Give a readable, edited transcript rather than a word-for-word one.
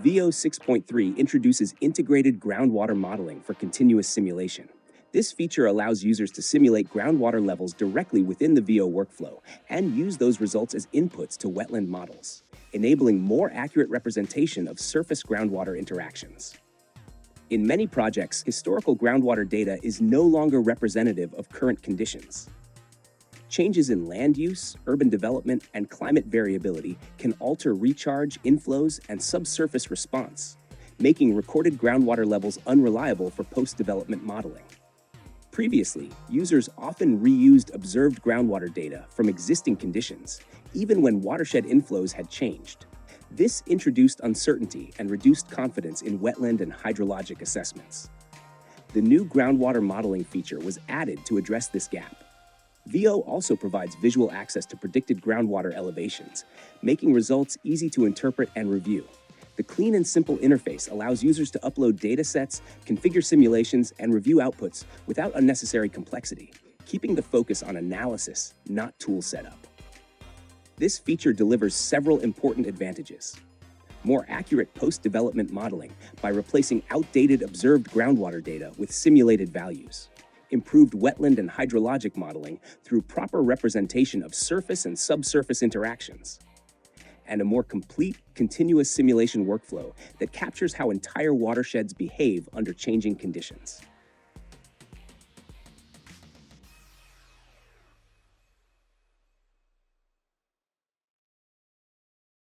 VO 6.3 introduces integrated groundwater modeling for continuous simulation. This feature allows users to simulate groundwater levels directly within the VO workflow and use those results as inputs to wetland models, enabling more accurate representation of surface groundwater interactions. In many projects, historical groundwater data is no longer representative of current conditions. Changes in land use, urban development, and climate variability can alter recharge, inflows, and subsurface response, making recorded groundwater levels unreliable for post-development modeling. Previously, users often reused observed groundwater data from existing conditions, even when watershed inflows had changed. This introduced uncertainty and reduced confidence in wetland and hydrologic assessments. The new groundwater modeling feature was added to address this gap. VO also provides visual access to predicted groundwater elevations, making results easy to interpret and review. The clean and simple interface allows users to upload datasets, configure simulations, and review outputs without unnecessary complexity, keeping the focus on analysis, not tool setup. This feature delivers several important advantages. More accurate post-development modeling by replacing outdated observed groundwater data with simulated values. Improved wetland and hydrologic modeling through proper representation of surface and subsurface interactions. And a more complete, continuous simulation workflow that captures how entire watersheds behave under changing conditions.